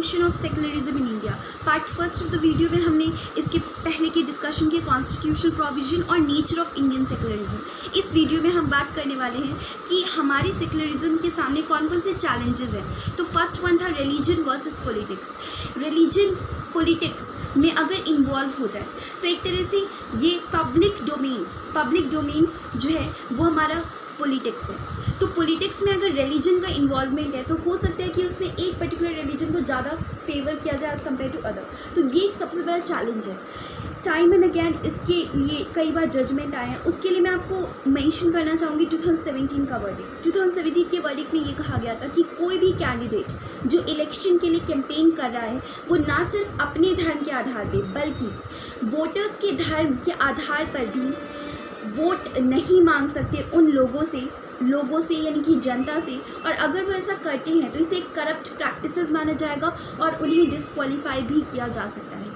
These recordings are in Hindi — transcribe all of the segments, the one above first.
Evolution of secularism in India. Part first of the video में हमने इसके पहले की डिस्कशन की कॉन्स्टिट्यूशनल प्रोविजन और नेचर ऑफ इंडियन सेकुलरिज्म। इस वीडियो में हम बात करने वाले हैं कि हमारी सेकुलरिज्म के सामने कौन कौन से चैलेंजेस हैं। तो फर्स्ट वन था religion versus politics. Religion politics में अगर इन्वॉल्व होता है तो एक तरह से ये पब्लिक डोमेन जो है वो हमारा पॉलिटिक्स है। तो पॉलिटिक्स में अगर रिलीजन का इन्वॉल्वमेंट है तो हो सकता है कि उसमें एक पर्टिकुलर रिलीजन को ज़्यादा फेवर किया जाए एज़ कम्पेयर टू अदर। तो ये एक सबसे बड़ा चैलेंज है। टाइम एंड अगैन इसके लिए कई बार जजमेंट आए हैं। उसके लिए मैं आपको मेंशन करना चाहूँगी 2017 का वर्डिक्ट। 2017 के वर्डिक्ट में ये कहा गया था कि कोई भी कैंडिडेट जो इलेक्शन के लिए कैंपेन कर रहा है वो ना सिर्फ अपने धर्म के आधार पर बल्कि वोटर्स के धर्म के आधार पर भी वोट नहीं मांग सकते उन लोगों से यानी कि जनता से, और अगर वो ऐसा करते हैं तो इसे करप्ट प्रैक्टिसेस माना जाएगा और उन्हें डिस्क्वालीफाई भी किया जा सकता है।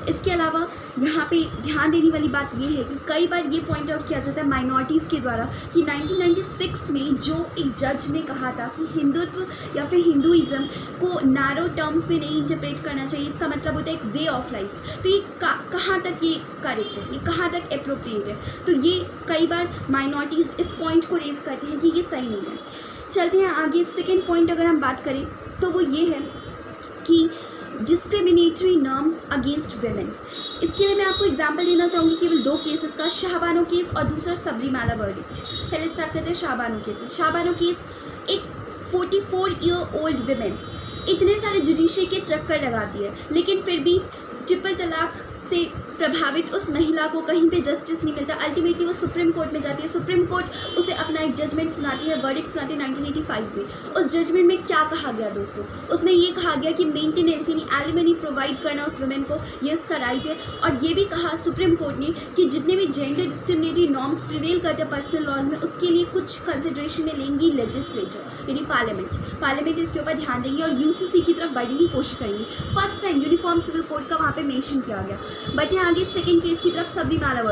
इसके अलावा यहाँ पे ध्यान देने वाली बात ये है कि कई बार ये पॉइंट आउट किया जाता है माइनॉरिटीज़ के द्वारा कि 1996 में जो एक जज ने कहा था कि हिंदुत्व या फिर हिंदुइज़्म को नैरो टर्म्स में नहीं इंटरप्रेट करना चाहिए, इसका मतलब होता है एक वे ऑफ लाइफ। तो ये कहाँ तक ये करेक्ट है, ये कहाँ तक अप्रोप्रिएट है। तो ये कई बार माइनॉरिटीज़ इस पॉइंट को रेज़ करते हैं कि ये सही नहीं है। चलते हैं आगे। सेकेंड पॉइंट अगर हम बात करें तो वो ये है कि डिस्क्रिमिनेटरी नॉर्म्स अगेंस्ट वेमेन। इसके लिए मैं आपको एग्जांपल देना चाहूँगी केवल दो केसेस का, शाहबानो केस और दूसरा सबरीमाला वर्डिक्ट। पहले स्टार्ट करते हैं शाहबानो केस। शाहबानो केस एक 44 ईयर ओल्ड वेमेन इतने सारे जुडिशरी के चक्कर लगाती है लेकिन फिर भी ट्रिपल तलाक से प्रभावित उस महिला को कहीं पे जस्टिस नहीं मिलता। अल्टीमेटली वो सुप्रीम कोर्ट में जाती है। सुप्रीम कोर्ट उसे अपना एक जजमेंट सुनाती है, वर्डिक्ट सुनाती है 1985 में। उस जजमेंट में क्या कहा गया दोस्तों, उसमें ये कहा गया कि मेंटेनेंस यानी एलिमनी प्रोवाइड करना उस वुमेन को ये उसका राइट है। और ये भी कहा सुप्रीम कोर्ट ने कि जितने भी जेंडर डिस्क्रिमिनेटरी नॉर्म्स प्रिवेल करते हैं पर्सनल लॉज में उसके लिए कुछ कंसिडरेशन में लेंगी लेजिस्लेचर यानी पार्लियामेंट इसके ऊपर ध्यान देंगी और यूसीसी की तरफ बढ़ने की कोशिश करेंगी। First time uniform civil code का वहाँ पे मेंशन किया गया। बट यहाँ आगे सेकेंड केस की तरफ सबरीमाला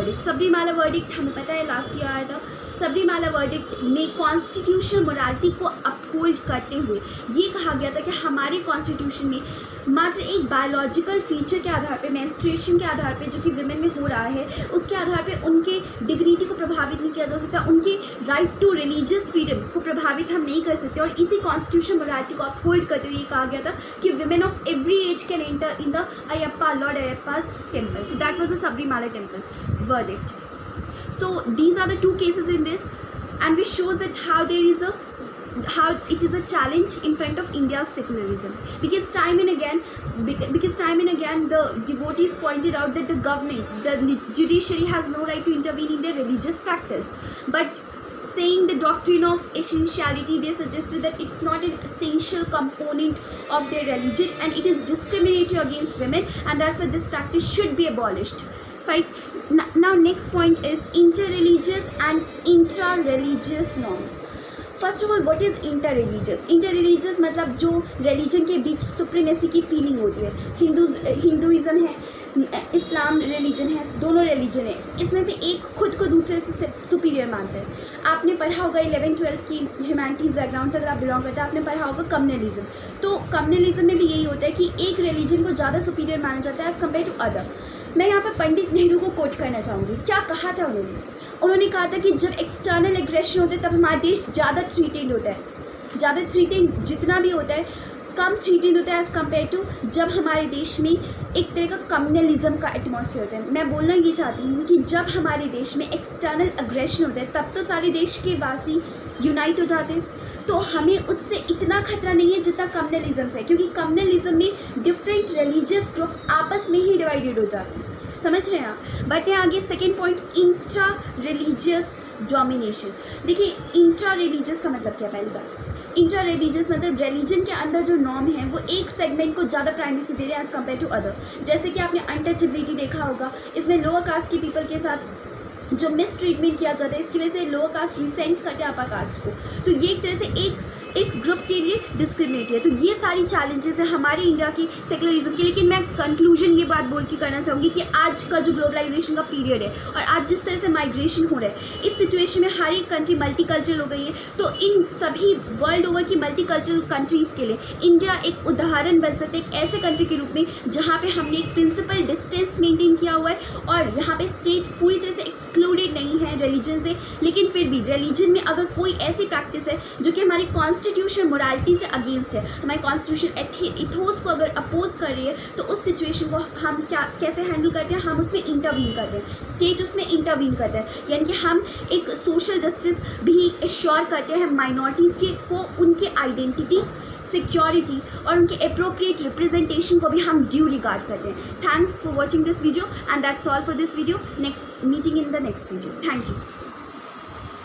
वर्डिक्ट हमें पता है लास्ट ईयर आया था। सबरीमाला वर्डिक्ट में कॉन्स्टिट्यूशनल मोरालिटी को अपहोल्ड करते हुए ये कहा गया था कि हमारे कॉन्स्टिट्यूशन में मात्र एक बायोलॉजिकल फीचर के आधार पे, मेंस्ट्रुएशन के आधार पे जो कि विमेन में हो रहा है उसके आधार पे उनके डिग्निटी को प्रभावित नहीं किया जा सकता, उनके राइट टू रिलीजियस फ्रीडम को प्रभावित हम नहीं कर सकते। और इसी कॉन्स्टिट्यूशनल मोरालिटी को अपहोल्ड करते हुए ये कहा गया था कि women of every age can enter in the Ayyappa lord Ayyappa's temple. So that was the Sabarimala temple verdict. So these are the two cases in this, and which shows that how it is a challenge in front of India's secularism, because time and again the devotees pointed out that the government, the judiciary has no right to intervene in their religious practice. But saying the doctrine of essentiality, they suggested that it's not an essential component of their religion and it is discriminatory against women, and that's why this practice should be abolished. Fine. Now next point is interreligious and intra-religious norms. First of all what is interreligious मतलब जो रिलीजन के बीच सुप्रीमेसी की फीलिंग होती है। हिंदुइज़्म है, इस्लाम रिलीजन है, दोनों रिलीजन है, इसमें से एक खुद को दूसरे से सुपीरियर मानता है। आपने पढ़ा होगा 11th-12th की ह्यूमैनिटीज़ बैकग्राउंड से अगर आप बिलोंग करते हैं, आपने पढ़ा होगा कम्युनलिज्म। तो कम्युनलिज्म में भी यही होता है कि एक रिलीजन को ज़्यादा सुपीरियर माना जाता है एज़ कम्पेयर टू अदर। मैं यहाँ पर पंडित नेहरू को कोट करना चाहूँगी। क्या कहा था उन्होंने कहा था कि जब एक्सटर्नल एग्रेशन होता है तब हमारा देश ज़्यादा थ्रीटेंड होता है। ज़्यादा थ्रीटेंड जितना भी होता है कम थ्रीटेंड होता है एज़ कम्पेयर टू जब हमारे देश में एक तरह का कम्युनलिज्म का एटमॉस्फेयर होता है। मैं बोलना ये चाहती हूँ कि जब हमारे देश में एक्सटर्नल एग्रेशन होता है तब तो सारे देश के वासी यूनाइट हो जाते हैं, तो हमें उससे इतना खतरा नहीं है जितना कम्युनलिज्म से, क्योंकि कम्युनलिज्म में डिफरेंट रिलीजियस ग्रुप आपस में ही डिवाइडेड हो जाते हैं। समझ रहे हैं आप। बढ़ते हैं आगे। Second point intra religious domination. देखिए इंट्रा रिलीजियस का मतलब क्या है। पहली बात इंट्रा रिलीजियस मतलब रिलीजन के अंदर जो नॉर्म है वो एक सेगमेंट को ज़्यादा प्राइमेसी दे रहे हैं एज़ कम्पेयर टू अदर। जैसे कि आपने अनटचेबिलिटी देखा होगा, इसमें लोअर कास्ट की पीपल के साथ जो मिस ट्रीटमेंट किया जाता है इसकी वजह से लोअर कास्ट रिसेंट करते हैं अपर कास्ट को। तो ये एक तरह से एक एक ग्रुप के लिए डिस्क्रिमिनेट है। तो ये सारी चैलेंजेस है हमारे इंडिया की सेकुलरिज्म की। लेकिन मैं कंक्लूजन ये बात बोल के करना चाहूँगी कि आज का जो ग्लोबलाइजेशन का पीरियड है और आज जिस तरह से माइग्रेशन हो रहा है, इस सिचुएशन में हर एक कंट्री मल्टीकल्चरल हो गई है। तो इन सभी वर्ल्ड ओवर की मल्टीकल्चरल कंट्रीज़ के लिए इंडिया एक उदाहरण बन सकता है, एक ऐसे कंट्री के रूप में जहाँ पे हमने एक प्रिंसिपल डिस्टेंस मेंटेन किया हुआ है और यहाँ पे स्टेट पूरी तरह से एक्सक्लूडेड नहीं है रिलीजन से। लेकिन फिर भी रिलीजन में अगर कोई ऐसी प्रैक्टिस है जो कि हमारी कॉन्स्टिट्यूशन मोरालिटी से अगेंस्ट है, हमारे कॉन्स्टिट्यूशन इथोस को अगर अपोज कर रही है, तो उस सिचुएशन को हम कैसे हैंडल करते हैं? हम उसमें इंटरवीन करते हैं, स्टेट उसमें इंटरवीन करता है। यानी कि हम एक सोशल जस्टिस भी एश्योर करते हैं माइनॉरिटीज़ को, उनके आइडेंटिटी, सिक्योरिटी और उनके अप्रोप्रिएट रिप्रेजेंटेशन को भी हम ड्यू रिगार्ड करते हैं। Thanks for watching this video and that's all for this video. Next meeting in the next video. Thank you.